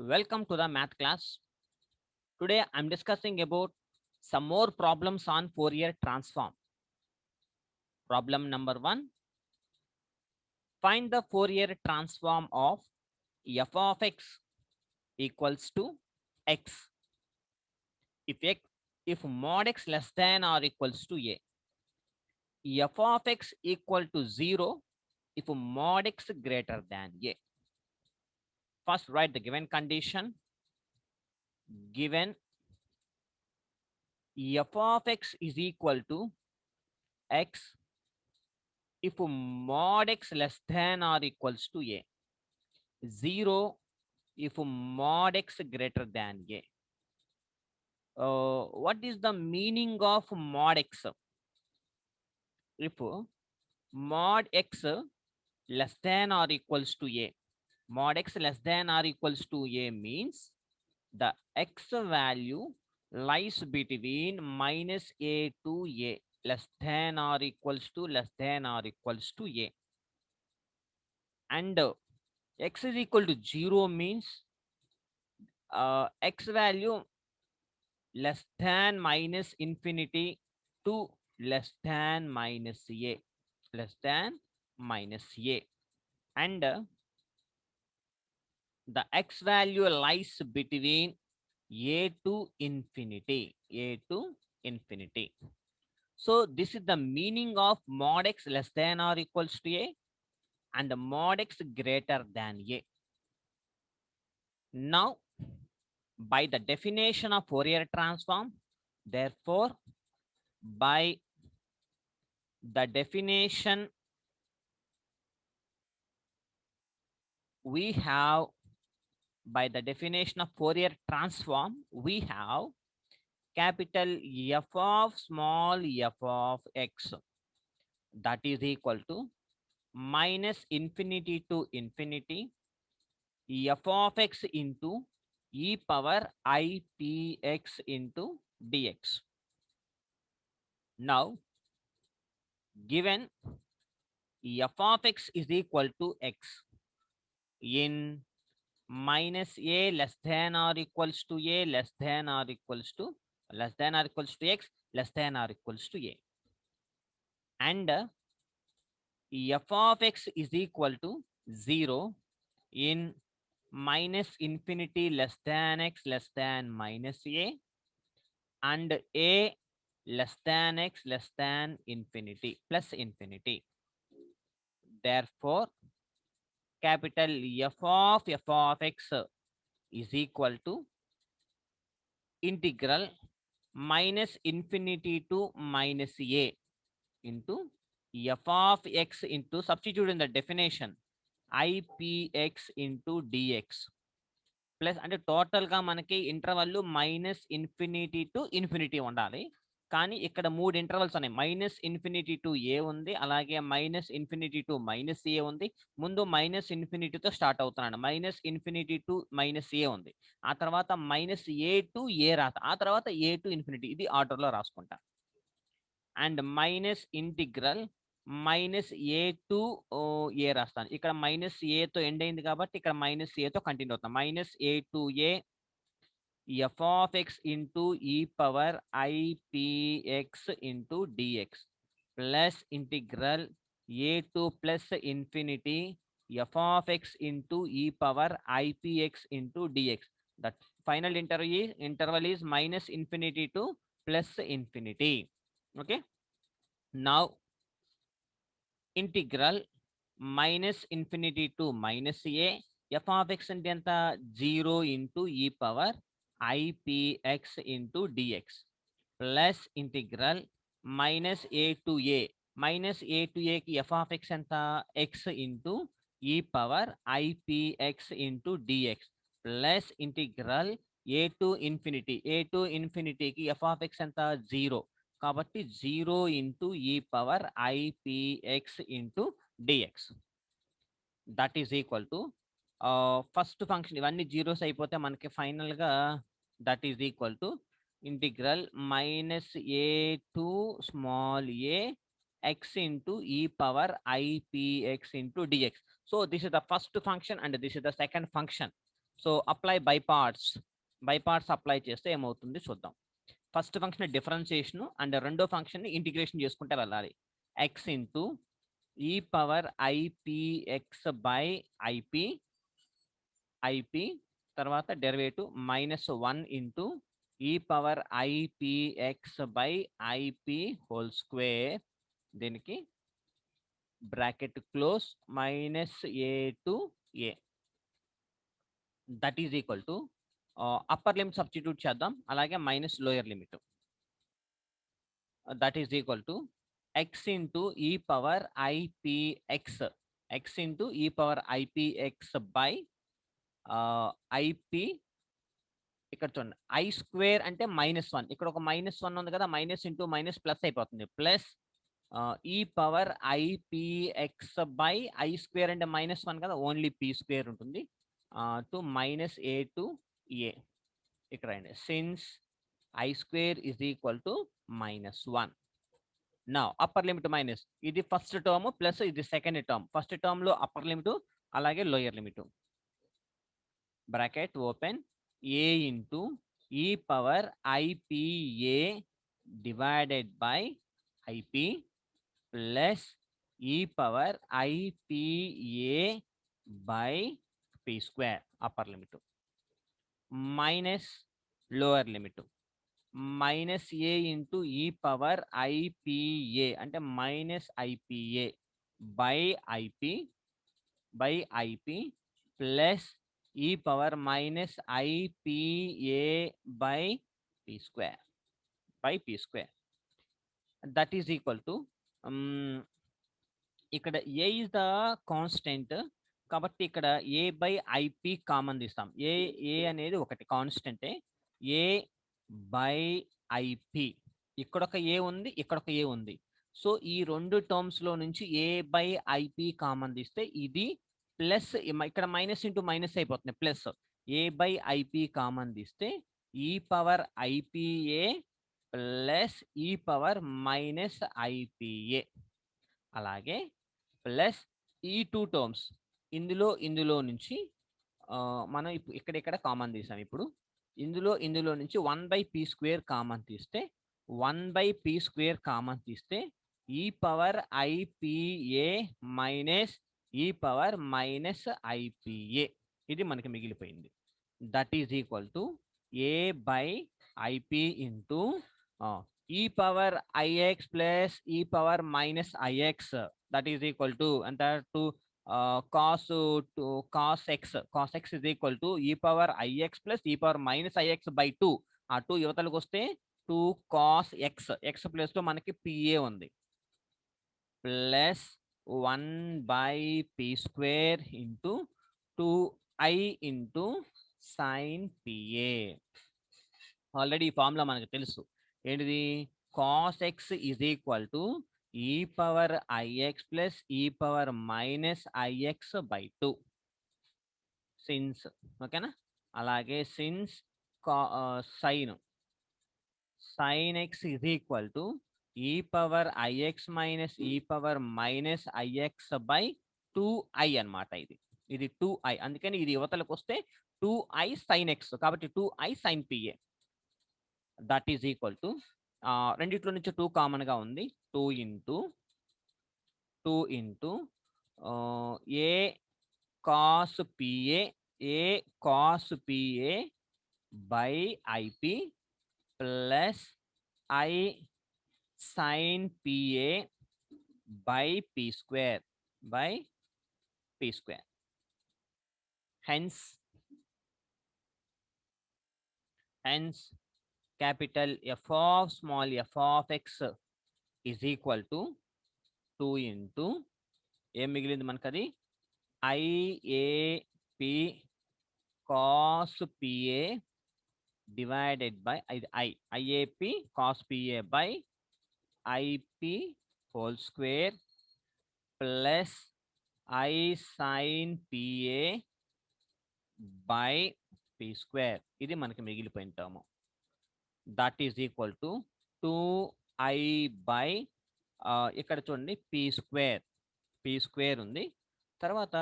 Welcome to the math class. Today I'm discussing about some more problems on Fourier transform. Problem number 1. Find the Fourier transform of f of x equals to x if mod x less than or equals to a. F of x equal to 0 if mod x greater than a. First write the given condition. Given f of x is equal to x if mod x less than or equals to a. 0 if mod x greater than a. What is the meaning of mod x? If mod x less than or equals to a. Mod x less than or equals to a means the x value lies between minus a to a, less than or equals to a. And x is equal to 0 means x value less than minus infinity to less than minus a, and the x value lies between a to infinity. So this is the meaning of mod x less than or equals to a and mod x greater than a. Now, by the definition of Fourier transform, therefore, by the definition we have, by the definition of Fourier transform, we have capital F of small f of x, that is equal to minus infinity to infinity f of x into e power I p x into dx. Now, given f of x is equal to x in minus a less than or equals to a less than or equals to x less than or equals to a, and f of x is equal to 0 in minus infinity less than x less than minus a, and a less than x less than infinity plus infinity. Therefore, capital f of x is equal to integral minus infinity to minus a into f of x into, substitute in the definition, ipx into dx plus అంటే టోటల్గా మనకి interval minus infinity to infinity ఉండాలి. కానీ ఇక్కడ 3 intervals ఉన్నాయి. Minus infinity to ఏ ఉంది, అలాగే minus infinity to minus ఏ ఉంది. ముందు మైనస్ ఇన్ఫినిటీతో స్టార్ట్ అవుతున్నాడు. మైనస్ ఇన్ఫినిటీ టు మైనస్ ఏ ఉంది, ఆ తర్వాత మైనస్ ఏ టు ఏ ఆ తర్వాత ఏ టు ఇన్ఫినిటీ, ఇది ఆర్డర్లో రాసుకుంటా. And minus integral minus A to A రాస్తాను. ఇక్కడ మైనస్ ఏతో ఎండ్ అయింది కాబట్టి ఇక్కడ మైనస్ ఏతో కంటిన్యూ అవుతాం. Minus A to A F of X into E power IPX into DX plus integral A to plus infinity F of X into E power IPX into DX. That final interval is minus infinity to plus infinity. Okay. Now, integral minus infinity to minus a f of x అంటే ఎంత 0 into e power ipx into dx plus integral minus a to a కి f of x ఎంత x into e power ipx into dx plus integral a to infinity కి f of x ఎంత 0 కాబట్టి 0 into e power ipx into dx. That is equal to first function, ఇవన్నీ zeros అయిపోతే మనకి ఫైనల్గా that is equal to integral minus A to small A x into e power ipx into dx. So this is the first function and this is the second function. So apply by parts apply చేస్తే ఏమవుతుంది చూద్దాం. First function differentiation and రెండో function integration చేసుకుంటే వెళ్ళాలి. X into E power IPX by IP తర్వాత derivative -1 into E power IPX by IP whole square, దీనికి bracket close -a to a, that is equal to upper limit substitute చేద్దాం, అలాగే minus lower limit, that is equal to X into E power IPX, X into E power IPX by IP, ఇక్కడ చూడండి I square అంటే -1, ఇక్కడ ఒక -1 ఉంది కదా, minus into minus plus అయిపోతుంది, plus E power IPX by I square అంటే -1 కదా, ఓన్లీ పీ స్క్వేర్ ఉంటుంది, టు -a టు a, ఇక్కడ రండి, since I square is equal to -1. నా అప్పర్ లిమిట్ మైనస్, ఇది ఫస్ట్ టర్మ్ ప్లస్ ఇది సెకండ్ టర్మ్, ఫస్ట్ టర్మ్ లో అప్పర్ లిమిట్ అలాగే lower limit, bracket open a into E power IPA divided by IP plus E power IPA by P square upper limit minus lower limit -a into E power IPA అంటే -IPA by IP plus E power -IPA by P square, that is equal to, ఇక్కడ A is the constant కాబట్టి ఇక్కడ a by IP common తీస్తాం, ఏ అనేది ఒకటి కాన్స్టెంటే, a by IP, ఇక్కడ ఒక ఏ ఉంది, ఇక్కడ ఒక ఏ ఉంది, సో ఈ రెండు టర్మ్స్ లో నుంచి a బై ఐపీ కామన్ తీస్తే ఇది ప్లస్, ఇక్కడ మైనస్ ఇంటూ మైనస్ అయిపోతుంది, plus a by IP common తీస్తే ఈ power IPA plus E power -IPA, అలాగే ప్లస్ ఈ టూ టర్మ్స్ ఇందులో నుంచి మనం ఇక్కడ కామన్ తీసాం, ఇప్పుడు ఇందులో నుంచి 1/p స్క్వేర్ కామన్ తీస్తే 1/p స్క్వేర్ కామన్ తీస్తే ఈ పవర్ ఐపీఏ మైనస్ ఈ పవర్ -IPA, ఇది మనకి మిగిలిపోయింది, that is equal to a by IP into E power IX plus E power -IX, that is equal to ఎంత, cos x is equal to e power ix plus e power -IX by 2, ఆ 2 యువతలకు వస్తే 2 cos x plus లో మనకి PA ఉంది, plus 1/p square into 2i into sin PA. Already ఈ formula మనకు తెలుసు, ఏంటిది, cos x is equal to ఈ power IX plus E power -IX by 2, since, ఓకేనా, అలాగే since sign X is equal to ఈ పవర్ ఐఎక్స్ మైనస్ ఈ power -IX by 2i అనమాట, ఇది 2i, అందుకని ఇది యువతలకు వస్తే 2i sin x, కాబట్టి 2i sin PA, that is equal to, రెండిట్లో నుంచి 2 కామన్ గా ఉంది, 2 into a cos PA by IP plus i sin PA by p square hence capital F of small f of x is equal to 2 into ఏం మిగిలింది మనకు, అది IAP cos PA divided by IAP cos PA by IP whole square plus I sin PA by p square, ఇది మనకి మిగిలిపోయిన term, that is equal to 2i by, ఇక్కడ చూడండి p square ఉంది, తర్వాత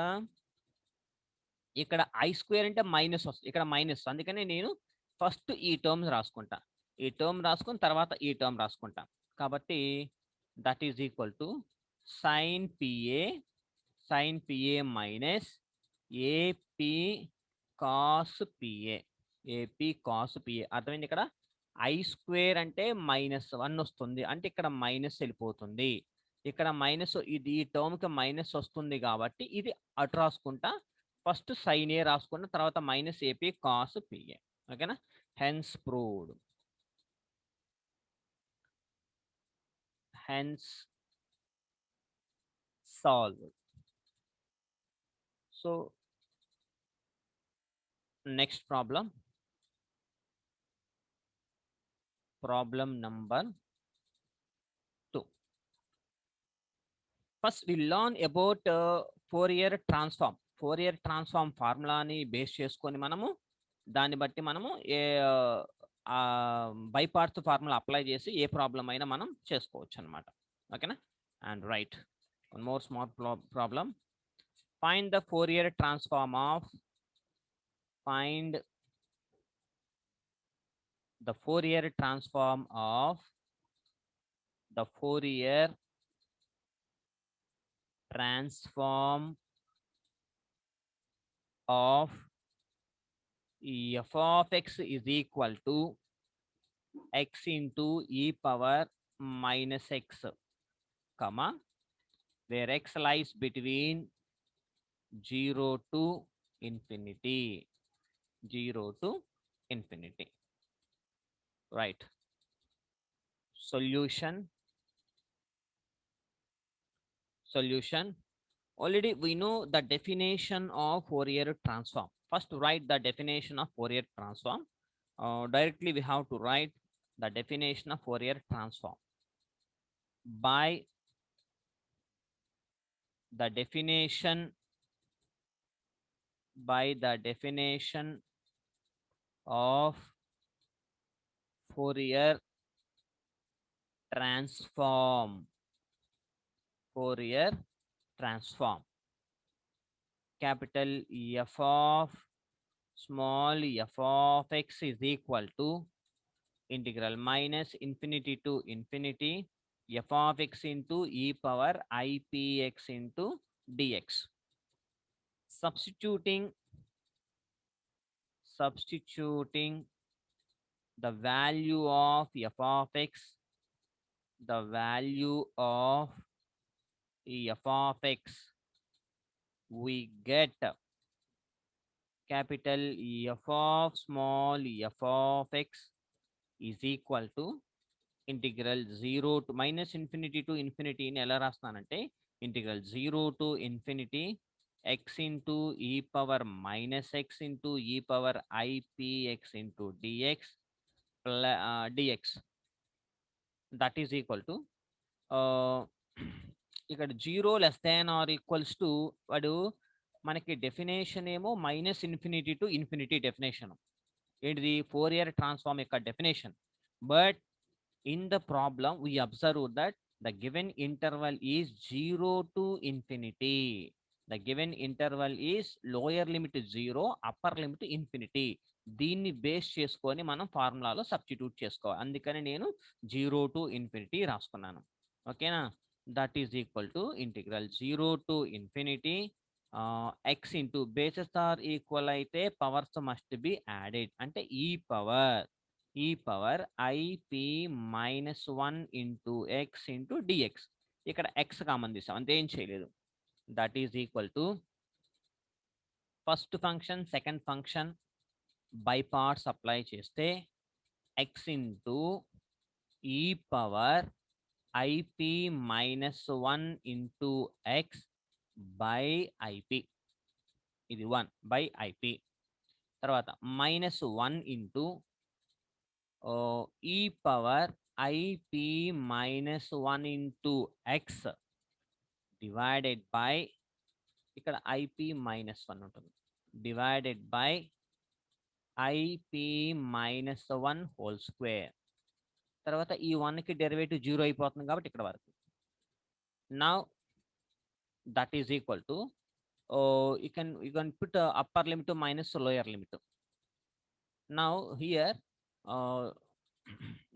ఇక్కడ ఐ స్క్వేర్ అంటే మైనస్ వస్తుంది, ఇక్కడ మైనస్, అందుకని నేను ఫస్ట్ ఈ టర్మ్స్ రాసుకుంటా, ఈ టర్మ్ రాసుకుని తర్వాత ఈ టర్మ్ రాసుకుంటా. కాబట్టి that is equal to sine P A minus AP cos P A, అర్థమైంది. ఇక్కడ ఐ స్క్వేర్ అంటే -1 వస్తుంది, అంటే ఇక్కడ మైనస్ వెళ్ళిపోతుంది, ఇక్కడ మైనస్, ఇది ఈ టర్మ్కి మైనస్ వస్తుంది కాబట్టి ఇది అటు రాసుకుంటా, ఫస్ట్ సైన్ ఏ రాసుకున్న తర్వాత మైనస్ ఏపీ కాస్ పిఏ. ఓకేనా, hence proved, hence solve. So next problem number 2. First we learn about Fourier transform. Fourier transform ఫార్ములాని బేస్ చేసుకొని మనము దాన్ని బట్టి మనము బై పార్ట్స్ ఫార్ములా అప్లై చేసి ఏ ప్రాబ్లం అయినా మనం చేసుకోవచ్చు అనమాట. ఓకేనా, and right one more small problem. Find the Fourier transform of, find the Fourier transform of the Fourier transform of f of x is equal to x into e power minus x, comma, where x lies between 0 to infinity, 0 to infinity. Right. Solution. Already we know the definition of Fourier transform. First write the definition of Fourier transform. Directly we have to write the definition of Fourier transform. By the definition of Fourier transform, capital F of small f of x is equal to integral minus infinity to infinity f of x into e power ipx into dx. Substituting the value of f of x, the value of f of x, we get capital F of small f of x is equal to integral 0 to minus infinity to infinity in ఎలా రాస్తానంటే integral 0 to infinity x into e power minus x into e power ipx into dx dx, that is equal to ఇక్కడ 0 less than or equals to వాడు మనకి definition ఏమో minus infinity to infinity definition, ఏంటిది Fourier transform యొక్క definition. But in the problem we observe that the given interval is 0 to infinity. The given interval is lower limit 0, upper limit infinity. దీన్ని base చేసుకొని మనం ఫార్ములాలో substitute చేసుకోవాలి, అందుకని నేను 0 to infinity రాసుకున్నాను. ఓకేనా, that is equal to integral 0 to infinity x into bases are equal అయితే powers must be added, అంటే e power ip minus 1 into x into dx. ఇక్కడ x కామన్ తీసాం, అంతేం చేయలేదు. That is equal to first function second function by parts apply చేస్తే x into E power ip minus 1 into x by ip, ఇది 1 by ip. తర్వాత minus 1 into e power ip minus 1 into x divided by, ఇక్కడ ip minus 1 ఉంటుంది, divided by ip minus 1 whole square. తర్వాత ఈ 1కి derivative 0 అయిపోతుంది కాబట్టి ఇక్కడ వరకు. Now that is equal to you can put upper limit minus lower limit. Now here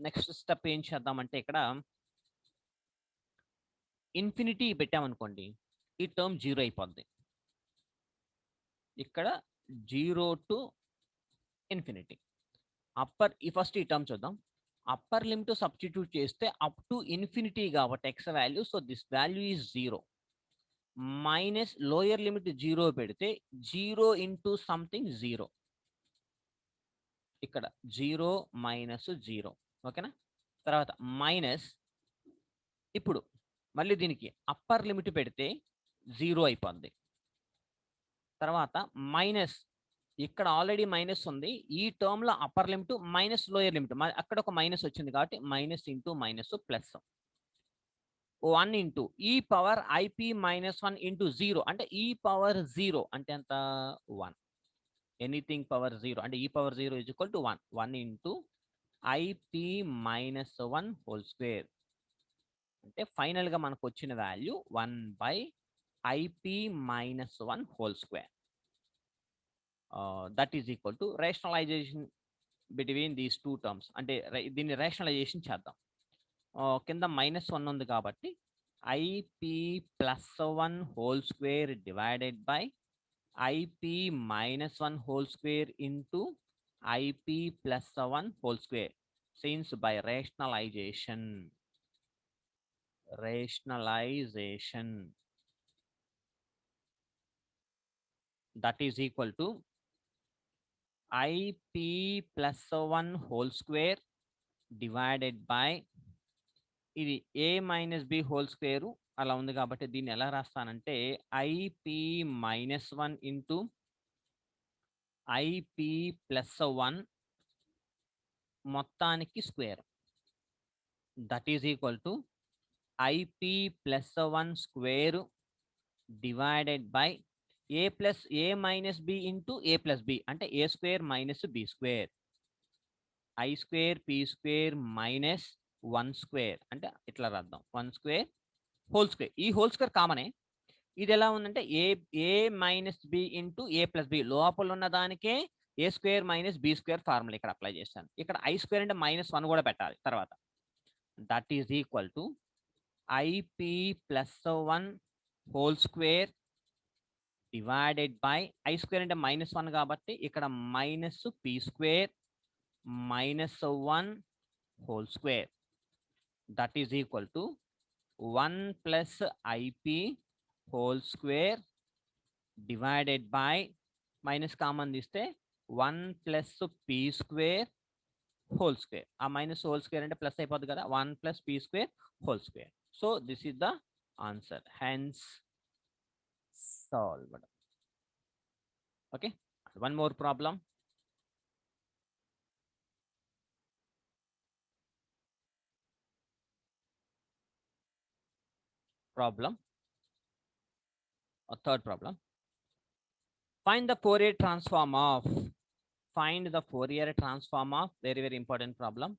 next step ఏం చేద్దామంటే ఇక్కడ ఇన్ఫినిటీ పెట్టామనుకోండి, ఈ టర్మ్ 0 అయిపోద్ది. ఇక్కడ 0 టు ఇన్ఫినిటీ. ఫస్ట్ ఈ టర్మ్ చూద్దాం. అప్పర్ లిమిట్ సబ్స్టిట్యూట్ చేస్తే అప్ టు ఇన్ఫినిటీ కాబట్టి X value, so this value is 0. Minus lower limit 0 పెడితే 0 ఇంటూ సంథింగ్ 0. ఇక్కడ 0 మైనస్ 0. ఓకేనా? తర్వాత మైనస్, ఇప్పుడు మళ్ళీ దీనికి అప్పర్ లిమిట్ పెడితే 0 అయిపోద్ది. తర్వాత మైనస్, ఇక్కడ ఆల్రెడీ మైనస్ ఉంది, ఈ టర్మ్ లో upper limit minus lower limit, అక్కడ ఒక మైనస్ వచ్చింది కాబట్టి minus into minus plus 1 into E power IP minus 1 into 0 అంటే ఈ పవర్ 0 అంటే ఎంత 1. ఎనీథింగ్ పవర్ 0 అంటే E power 0 is equal to 1. 1 into I P minus 1 whole square అంటే ఫైనల్ గా మనకు వచ్చిన value 1 by I P minus 1 whole square. That is equal to rationalization between these two terms. అంటే దీన్ని రేషనలైజేషన్ చేద్దాం. కింద -1 ఉంది కాబట్టి I P plus 1 whole square divided by I P minus 1 whole square into IP plus 1 whole square. Since by rationalization that is equal to IP plus 1 whole square divided by ఇది a minus B whole square అలా ఉంది కాబట్టి దీన్ని ఎలా రాస్తానంటే IP minus 1 into IP plus 1 మొత్తానికి square. That is equal to IP plus 1 square divided by A plus A minus B into A plus B అంటే A square minus B square, I square P square minus 1 square అంటే ఇట్లా రాద్దాం 1 square whole square. ఈ whole square కామనే. ఇది ఎలా ఉందంటే ఏ minus B into A plus B, లోపల ఉన్న దానికే A square minus B square formula ఇక్కడ అప్లై చేశాను. ఇక్కడ ఐ స్క్వేర్ అంటే -1 కూడా పెట్టాలి తర్వాత. That is equal to IP plus 1 whole square divided by I square అంటే -1 కాబట్టి ఇక్కడ minus P square minus 1 whole square. That is equal to 1 plus IP whole square divided by minus common తీస్తే 1 plus P square whole square. ఆ minus hole square అంటే plus అయిపోద్ది కదా, 1 plus P square whole square. So this is the answer, hence solved. Okay, one more problem. A third problem. Find the Fourier transform of. Find the Fourier transform of. Very, very important problem.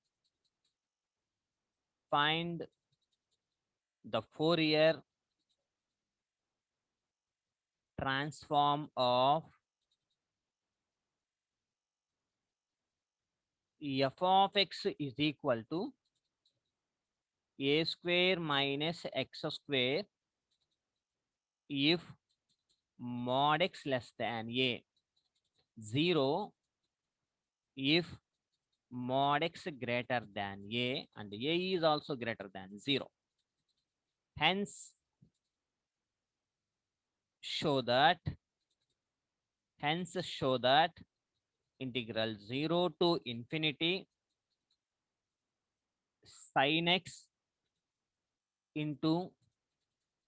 Find the Fourier transform of f of x is equal to a square minus x square if mod x less than a, 0 if mod x greater than a and a is also greater than 0. Hence show that integral 0 to infinity sin x into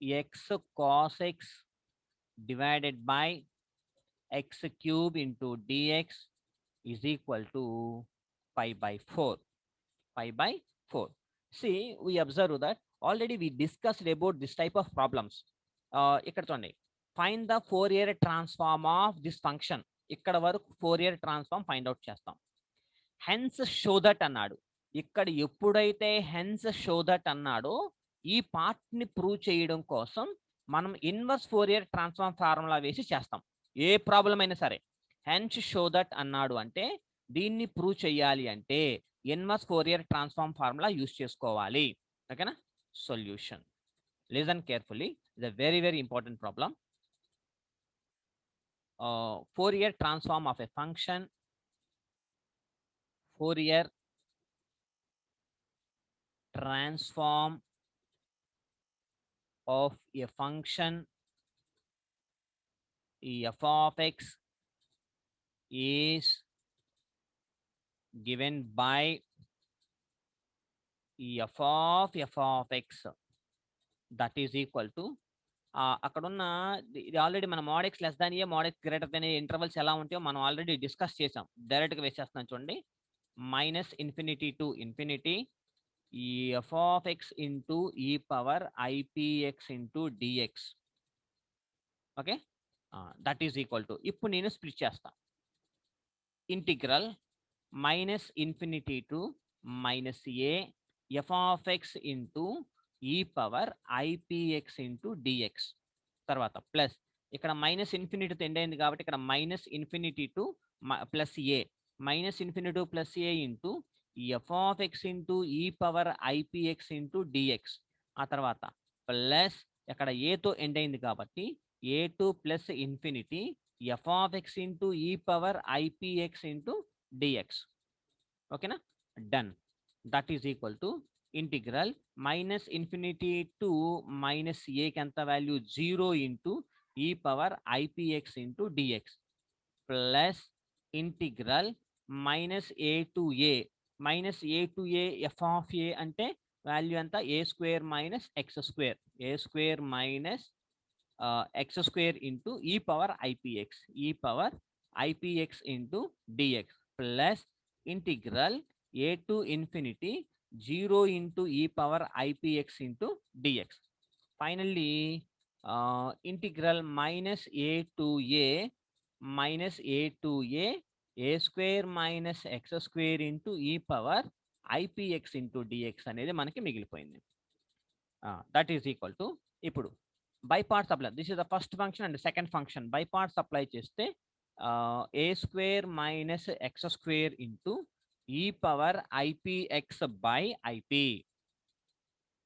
x cos x divided by x cube into dx is equal to pi by 4. See, we observe that already we discussed about this type of problems. ఇక్కడ చూడండి, find the Fourier transform of this function. ఇక్కడ వరకు Fourier transform find out చేస్తాం. hence show that అన్నాడు. ఇక్కడ ఎప్పుడైతే hence show that అన్నాడో ఈ పార్ట్ ని ప్రూవ్ చేయడం కోసం మనం ఇన్వర్స్ ఫోరియర్ ట్రాన్స్ఫార్మ్ ఫార్ములా వేసి చేస్తాం ఏ ప్రాబ్లం అయినా సరే. హెన్స్ షో దట్ అన్నాడు అంటే దీన్ని ప్రూవ్ చేయాలి అంటే inverse Fourier transform formula use చేసుకోవాలి. ఓకేనా? Solution. Listen carefully, it's a very very important problem. Fourier transform of a function, Fourier transform of a function f of x is given by f of x that is equal to అక్కడున్న ఇది already మన mod x less than A mod x greater than A intervals ఎలా ఉంటాయో మనం already discuss చేసాం. డైరెక్ట్గా వేసేస్తున్నాం చూడండి. మైనస్ ఇన్ఫినిటీ టు ఇన్ఫినిటీ ఈ F of X into E power IPX into D X. Okay, that is equal to, ఇప్పుడు నేను స్ప్లిట్ చేస్తా. Integral minus infinity to minus A F of X into E power IPX into D X. తర్వాత plus ఇక్కడ minus ఇన్ఫినిటీతో end అయింది కాబట్టి ఇక్కడ minus infinity to plus A, minus infinity plus A into F of X into E power IPX into DX. ఆ తర్వాత plus ఇక్కడ ఏతో ఎండ్ అయింది కాబట్టి A to plus infinity F of X into E power IPX into DX. ఓకేనా? Done. That is equal to integral minus infinity to minus ఏకి ఎంత value 0 into E power IPX into DX plus integral minus A to A, minus A to A F of A అంటే value ఎంత A square minus X square, A square minus X square into E power IPX, E power IPX into DX plus integral A to infinity 0 into e power ipx into dx. Finally, integral minus a to a minus a to a square minus x square into e power ipx into dx అనేది మనకి మిగిలిపోయింది. That is equal to, ఇప్పుడు by parts apply, this is the first function and second function. By parts apply చేస్తే A square minus X square into E power IPX by IP,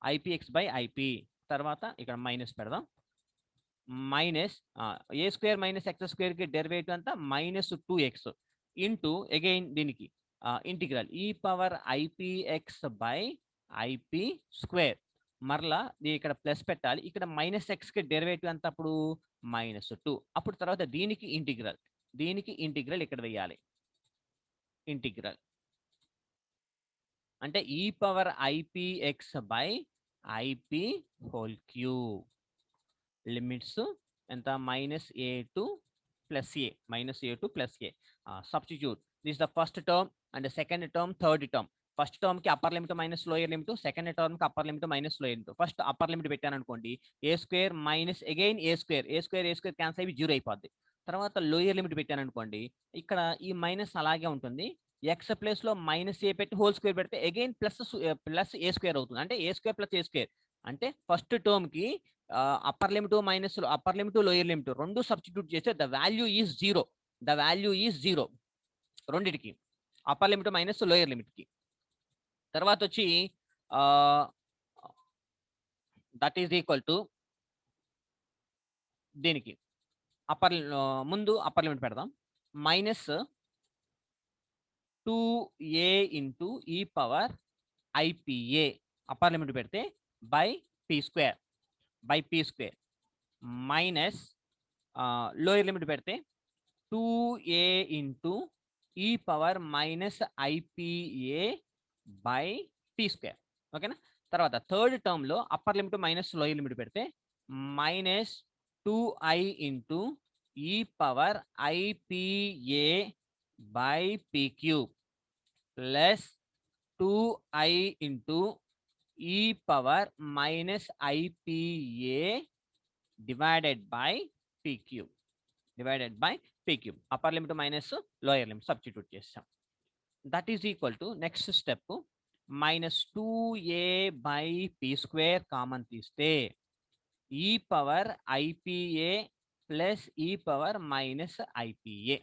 IPX by IP. తర్వాత ఇక్కడ minus పెడదాం. Minus A square minus X స్క్వేర్కి derivative అంతా minus 2x into again దీనికి integral E power IPX by IP square. మరలా ఇక్కడ plus పెట్టాలి. ఇక్కడ మైనస్ ఎక్స్కి డెరివేటివ్ అంతా అప్పుడు -2. అప్పుడు తర్వాత దీనికి ఇంటిగ్రల్, దీనికి ఇంటిగ్రల్ ఇక్కడ వేయాలి. ఇంటిగ్రల్ అంటే E power IPX by IP whole cube. Limits ఎంత minus A to plus A, minus A to plus A. Substitute this the first term and second term, third term. First term కి upper limit minus lower limit, second term కి upper limit minus lower limit. First upper limit పెట్టాను అనుకోండి A square minus again A square, A square A square cancel అయ్యి 0 అయిపోద్ది. తర్వాత lower limit పెట్టాను అనుకోండి ఇక్కడ ఈ మైనస్ అలాగే ఉంటుంది. ఎక్స్ ప్లస్ లో మైనస్ ఏ పెట్టి హోల్ స్క్వేర్ పెడితే అగైన్ ప్లస్ ఏ స్క్వేర్ అవుతుంది. అంటే A square plus A square అంటే ఫస్ట్ టర్మ్ కి upper limit minus upper limit lower limit రెండు సబ్స్టిట్యూట్ చేస్తే the value is 0, the value is 0 రెండిటికి, upper limit minus lower limit కి. తర్వాత వచ్చి దట్ ఈజ్ ఈక్వల్ టు దీనికి అప్పర్ ముందు అప్పర్ లిమిట్ పెడదాం. Minus 2a into E power IPA upper limit పెడితే by P square, by P square minus lower limit పెడితే 2a into E power minus IPA by P square. ఓకేనా? తర్వాత third term లో upper limit minus lower limit పెడితే minus 2i into E power IPA by P cube plus 2i into E power minus IPA divided by P cube, divided by P cube. Upper limit minus lower limit substitute చేస్తాం. That is equal to next step minus 2a by P square common తీస్తే ఈ power IPA plus E power minus IPA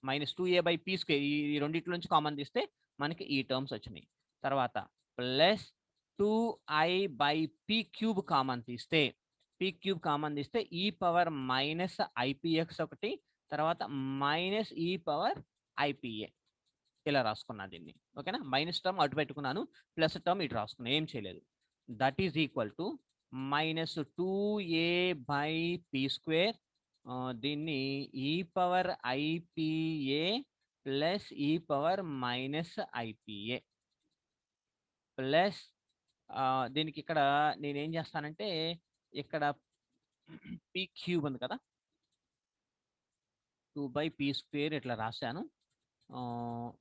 minus 2a/p². ఈ రెండిట్లో నుంచి common తీస్తే మనకి ఈ terms వచ్చినాయి. తర్వాత ప్లస్ 2i/p³ కామన్ తీస్తే p³ కామన్ తీస్తే ఈ పవర్ మైనస్ ఐపీఎక్స్ ఒకటి, తర్వాత మైనస్ ఈ పవర్ ఐపీఏ. ఇలా రాసుకున్నా దీన్ని. ఓకేనా? మైనస్ టర్మ్ అటు పెట్టుకున్నాను, ప్లస్ టర్మ్ ఇటు రాసుకున్నా, ఏం చేయలేదు. That is equal to minus 2a/p². దీన్ని ఈ power IPA plus E power minus IPA plus దీనికి ఇక్కడ నేనేం చేస్తానంటే ఇక్కడ p³ ఉంది కదా, 2/p² ఇట్లా రాశాను.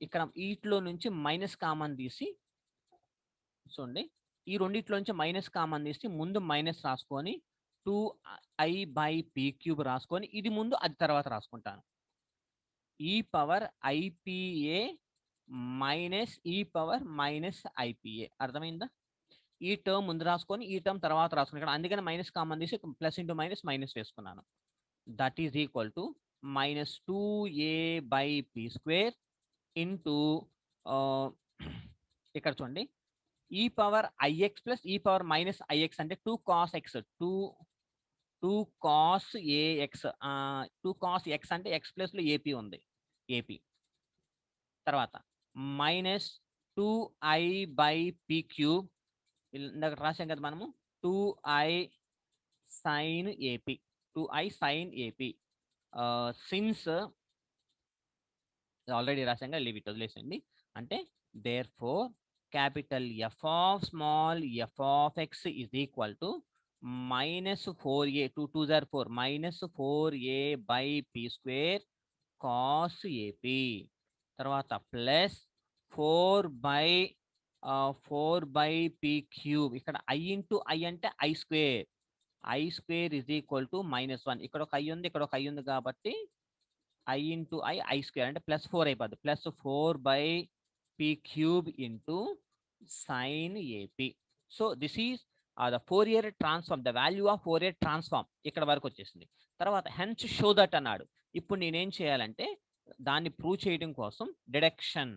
ఇక్కడ వీటిలో నుంచి మైనస్ కామన్ తీసి చూడండి, ఈ రెండిట్లో నుంచి మైనస్ కామన్ తీసి ముందు మైనస్ రాసుకొని 2i/p³ రాసుకొని ఇది ముందు అది తర్వాత రాసుకుంటాను. ఈ పవర్ ఐపీఏ మైనస్ ఈ పవర్ మైనస్ ఐపీఏ. అర్థమైందా? ఈ టర్మ్ ముందు రాసుకొని ఈ టర్మ్ తర్వాత రాసుకుని అందుకని మైనస్ కామన్ తీసి ప్లస్ ఇంటూ మైనస్ మైనస్ వేసుకున్నాను. That is equal to minus 2a/p² into ఇక్కడ చూడండి, ఈ power IX plus E power minus IX అంటే 2 cos x, 2 cos ax, 2 cos x అంటే ఎక్స్ ప్లస్ లో ఏపీ ఉంది, ఏపీ. తర్వాత మైనస్ 2i/p³ ఇందాక రాసాం కదా మనము, 2i sin A P, 2i sin A P. Since already రాసాం కదా, లీవ్ ఇట్, వదిలేసండి. అంటే therefore capital F of small F of X is equal to minus 4a, 2 2s are 4, minus 4a/p² cos A P. తర్వాత plus 4/p³ ఇక్కడ i into i అంటే i², i² is equal to -1. ఇక్కడ ఒక i ఉంది, ఇక్కడ ఒక i ఉంది కాబట్టి i ఇంటూ i² అంటే ప్లస్ 4 అయిపోద్ది. Plus 4/p³ into sine AP. So this is the Fourier transform, the value of Fourier transform ఇక్కడ వరకు వచ్చేసింది. తర్వాత హెన్స్ షో దట్ అన్నాడు. ఇప్పుడు నేనేం చేయాలంటే దాన్ని ప్రూవ్ చేయడం కోసం డిడక్షన్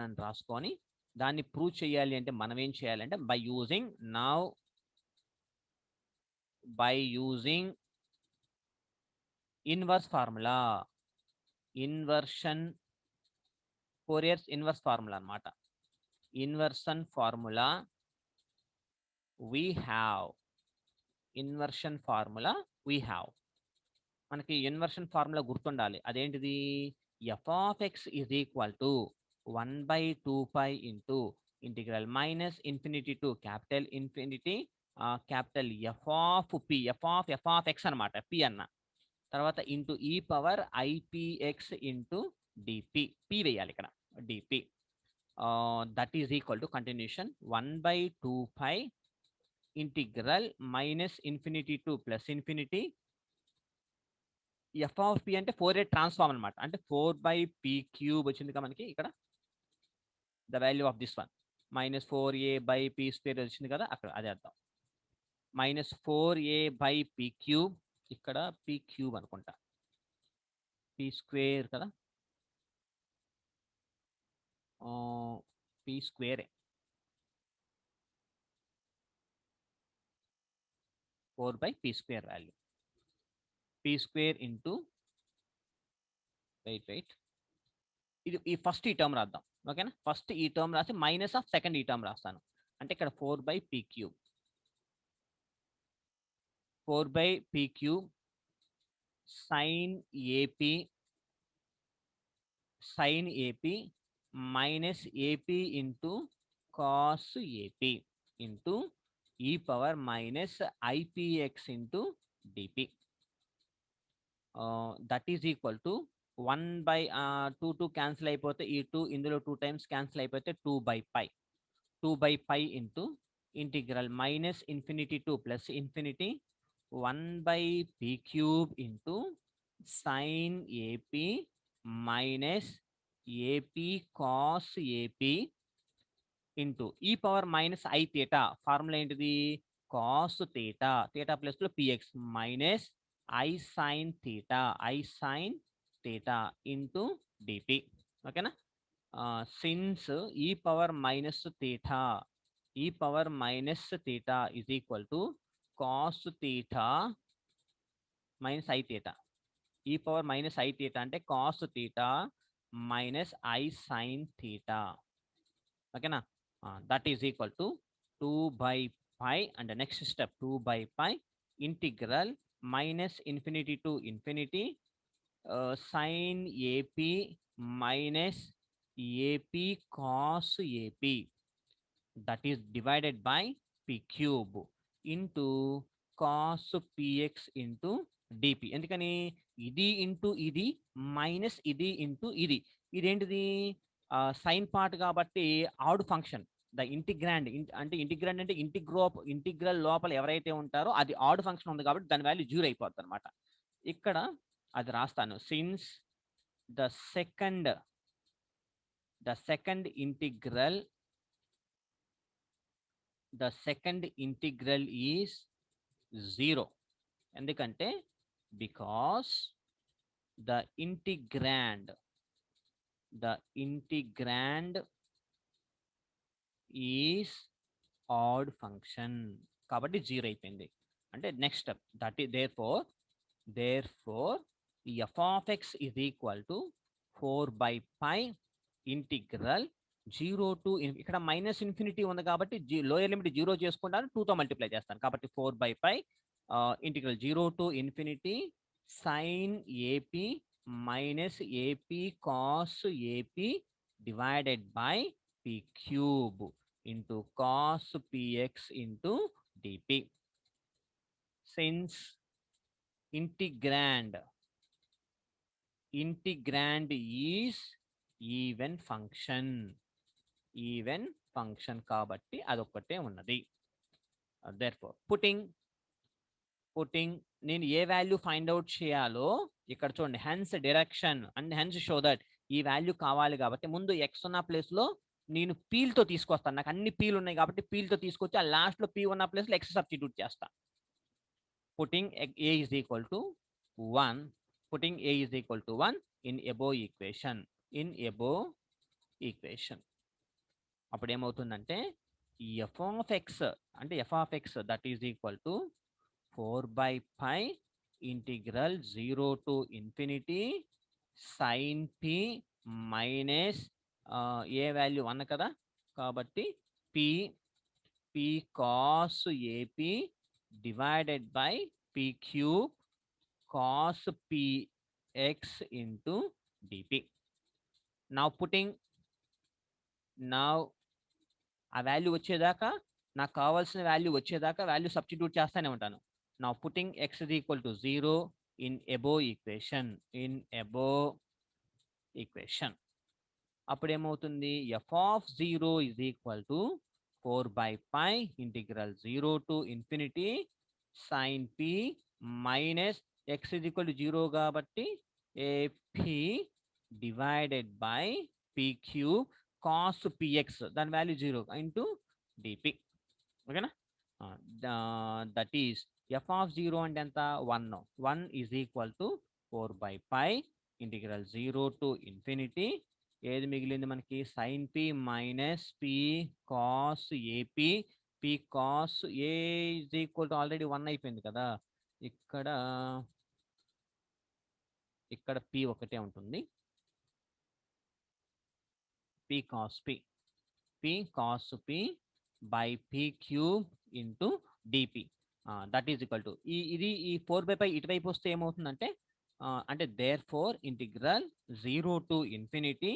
అని రాసుకొని దాన్ని ప్రూవ్ చేయాలి అంటే మనం ఏం చేయాలంటే by using inverse formula, Fourier's inverse formula అన్నమాట. ఇన్వర్షన్ ఫార్ములా మనకి ఇన్వర్షన్ ఫార్ములా గుర్తుండాలి. అదేంటిది? F of X is equal to 1/2π into integral minus infinity to capital infinity capital F of X అనమాట, పి అన్న. తర్వాత into E power IPX into DP, P వేయాలి ఇక్కడ, DP. That is equal to continuation 1/2π integral minus infinity to plus infinity F of P అంటే Fourier transform అనమాట. అంటే 4/p³ వచ్చింది కదా మనకి ఇక్కడ, the value of this one minus 4a/p² వచ్చింది కదా అక్కడ, అదే అర్థం. మైనస్ 4a/p³ ఇక్కడ p³ అనుకుంటా, p² కదా, p², 4/p² value, p² into wait ఇది ఈ ఫస్ట్ ఈ టర్మ్ రాద్దాం. ఓకేనా? ఫస్ట్ ఈ టర్మ్ రాసి మైనస్ ఆఫ్ సెకండ్ ఈ టర్మ్ రాస్తాను. అంటే ఇక్కడ 4/p³ sine AP minus AP into cos AP into E power minus IPX into DP. That is equal to 1/2 cancel అయిపోతే ఈ 2 ఇందులో 2 టైమ్స్ క్యాన్సిల్ అయిపోతే 2/π into integral minus infinity to plus infinity 1/p³ into sine AP minus AP cos AP into E power minus I theta formula ఏంటిది cos theta theta plus లో px minus I sine theta into DP. ఓకేనా. Since E power minus theta is equal to cos theta minus I theta. E power minus I theta అంటే cos theta minus I sine theta. ఓకేనా. That is equal to 2/π and next step 2/π integral minus infinity to infinity sine AP minus AP cos AP that is divided by P cube into cos PX into DP. ఎందుకని ఇది into ఇది minus ఇది into ఇది. ఇదేంటిది sign part కాబట్టి add function. The integrand అంటే integral లోపల ఎవరైతే ఉంటారో అది ఆడ్ ఫంక్షన్ ఉంది కాబట్టి దాని వాల్యూ 0 అయిపోద్ది అనమాట. ఇక్కడ అది రాస్తాను. Since the second integral is 0. ఎందుకంటే because the integrand is odd function కాబట్టి 0 అయిపోయింది. అంటే next step that is therefore F of X is equal to 4/π integral 0 to ఇక్కడ మైనస్ ఇన్ఫినిటీ ఉంది కాబట్టి లోయర్ లిమిట్ 0 చేసుకుంటాను, 2తో మల్టిప్లై చేస్తాను కాబట్టి 4/π integral 0 to infinity sine AP minus AP cos AP divided by P cube into cos PX into DP. Since integrand is even function కాబట్టి అదొక్కటే ఉన్నది. దేర్ఫోర్ పుట్టింగ్ నేను ఏ వాల్యూ ఫైండ్ అవుట్ చేయాలో ఇక్కడ చూడండి. Hence direction and hence show that ఈ value కావాలి కాబట్టి ముందు ఎక్స్ ఉన్న ప్లేస్ లో నేను పీల్తో తీసుకొస్తాను. నాకు అన్ని పీలు ఉన్నాయి కాబట్టి పీల్తో తీసుకొచ్చి ఆ లాస్ట్ లో పీ ఉన్న ప్లేస్ లో ఎక్స్ సబ్స్టిట్యూట్ చేస్తా. Putting A is equal to 1 in above equation అప్పుడు ఏమవుతుందంటే F of X that is equal to 4/π integral 0 to infinity sine P minus A value 1 కదా కాబట్టి P cos AP divided by P cube cos PX into DP. Now ఆ value వచ్చేదాకా నాకు కావాల్సిన value వచ్చేదాకా value substitute చేస్తానే ఉంటాను. Now putting x is equal to 0 in above equation. అప్పుడు ఏమవుతుంది f of 0 is equal to 4/π integral 0 to infinity sin p minus x is equal to 0 కాబట్టి ap divided by p cube cos px దాని value 0 into dp. ఓకేనా. That is F of 0 అంటే ఎంత 1 is equal to 4/π integral 0 to infinity ఏది మిగిలింది మనకి sine P minus P cos AP. P cos A is equal to already 1 అయిపోయింది కదా. ఇక్కడ పి ఒకటే ఉంటుంది. P cos P by P cube into DP that is equal to ఇది 4/π ఇటువైపు వస్తే ఏమవుతుందంటే అంటే therefore integral 0 to infinity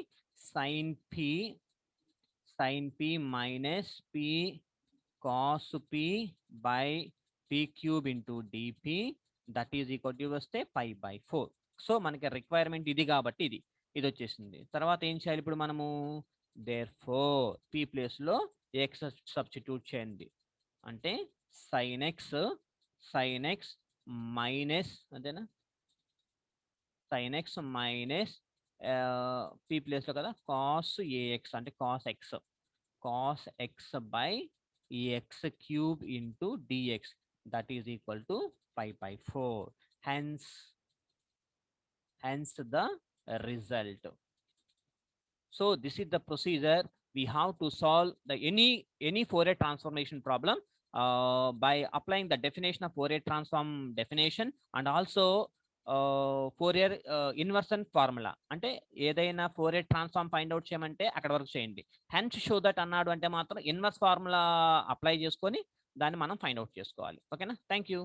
sine P minus P cos P by P cube into DP that is equal to వస్తే π/4. So మనకి requirement ఇది కాబట్టి ఇది వచ్చేసింది. తర్వాత ఏం చేయాలి ఇప్పుడు మనము దేర్ ఫోర్ పి ప్లేస్లో ఎక్స్ సబ్స్టిట్యూట్ చేయండి. అంటే సైన్ ఎక్స్ మైనస్ అంతేనా సైన్ ఎక్స్ మైనస్ పి ప్లేస్లో కదా కాస్ ఏఎక్స్ అంటే cos X cos x by x cube into dx, that is equal to 5/4. Hence the result. So this is the procedure we have to solve the any Fourier transformation problem by applying the definition of Fourier transform definition, and also Fourier inversion formula. అంటే ఏదైనా Fourier transform find out చేయమంటే అక్కడ వరకు చేయండి. Hence show that అన్నాడు అంటే మాత్రం inverse formula apply చేసుకొని దాన్ని మనం ఫైండ్ అవుట్ చేసుకోవాలి. ఓకేనా? Thank you.